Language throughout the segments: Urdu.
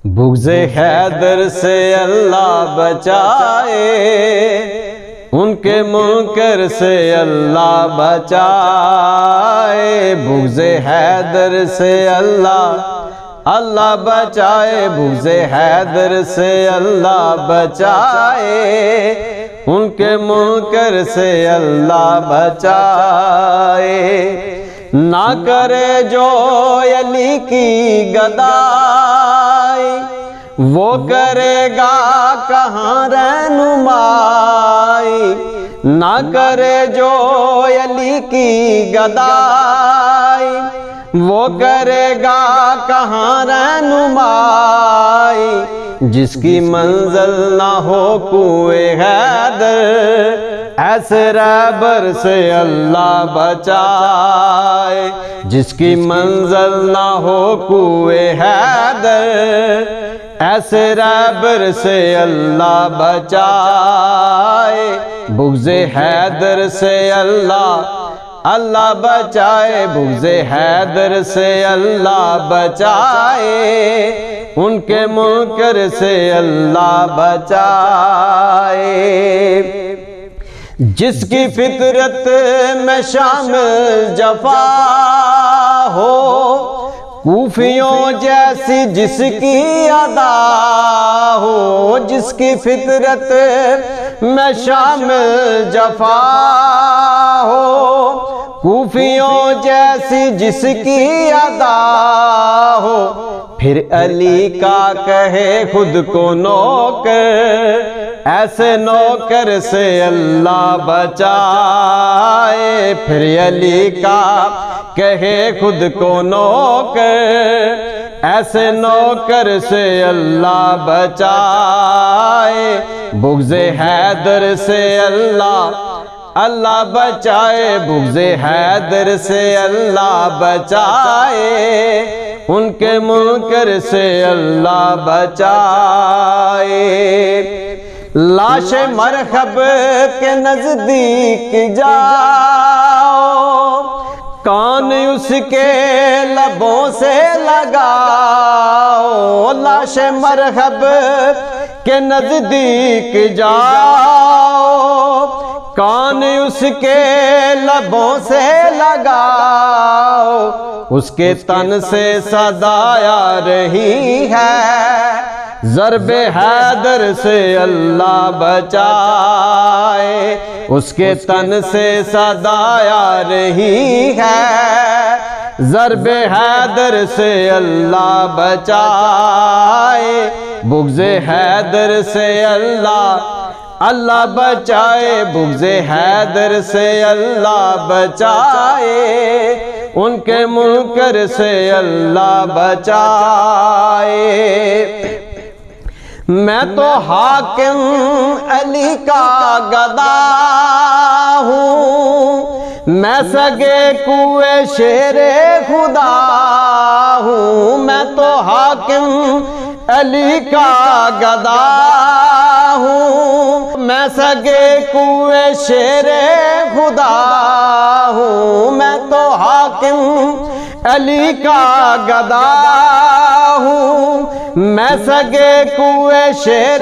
بغض حیدر سے اللہ بچائے، ان کے منکر سے اللہ بچائے، بغض حیدر سے اللہ بچائے، بغض حیدر سے اللہ بچائے، ان کے منکر سے اللہ بچائے۔ نہ کرے جو علی کی گدائی، وہ کرے گا کہاں رہنمائی۔ نہ کرے جو علی کی گدائی، وہ کرے گا کہاں رہنمائی۔ جس کی منزل نہ ہو کوئے حیدر، ایسے رہبر سے اللہ بچائے۔ جس کی منزل نہ ہو کوئے حیدر، ایسے رہبر سے اللہ بچائے۔ بغض حیدر سے اللہ بچائے، بغض حیدر سے اللہ بچائے، ان کے منکر سے اللہ بچائے۔ جس کی فطرت میں شامل جفا ہو، کوفیوں جیسی جس کی ادا ہو۔ جس کی فطرت میں شامل جفا ہو، کوفیوں جیسی جس کی ادا ہو۔ پھر علی کا کہے خود کو نوکر، ایسے نوکر سے اللہ بچائے۔ پھر علی کا کہے خود کو نوکر، ایسے نوکر سے اللہ بچائے۔ بغض حیدر سے اللہ بچائے، بغض حیدر سے اللہ بچائے، ان کے منکر سے اللہ بچائے۔ لاش مرحب کے نزدیک جاؤ، کان اس کے لبوں سے لگاؤ۔ لاش مرحب کے نزدیک جاؤ، کان اس کے لبوں سے لگاؤ۔ اس کے تن سے صدا آ رہی ہے، ضرب حیدر سے اللہ بچائے۔ اس کے تن سے صدا آ رہی ہے، ضرب حیدر سے اللہ بچائے۔ بغض حیدر سے اللہ بچائے، بغض حیدر سے اللہ بچائے، ان کے منکر سے اللہ بچائے۔ میں تو حاکم علی کا گدا ہوں، میں سگے کوئے شیر خدا ہوں۔ میں تو حاکم علی کا گدا ہوں، میں سگے کوئے شیر خدا ہوں۔ میں تو حاکم علی کا گدا ہوں، میں سگے کوئے شیر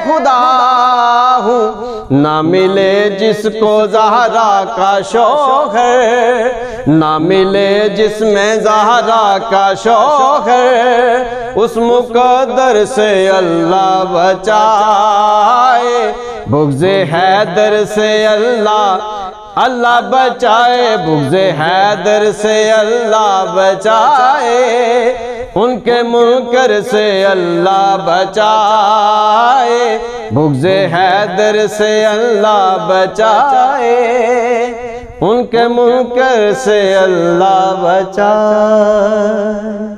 خدا ہوں۔ نہ ملے جس کو زہرا کا شوق ہے، نہ ملے جس میں زہرا کا شوق ہے، اس مقدر سے اللہ بچائے۔ بغض حیدر سے اللہ بچائے، بغض حیدر سے اللہ بچائے، ان کے منکر سے اللہ بچائے۔ بغض حیدر سے اللہ بچائے، ان کے منکر سے اللہ بچائے۔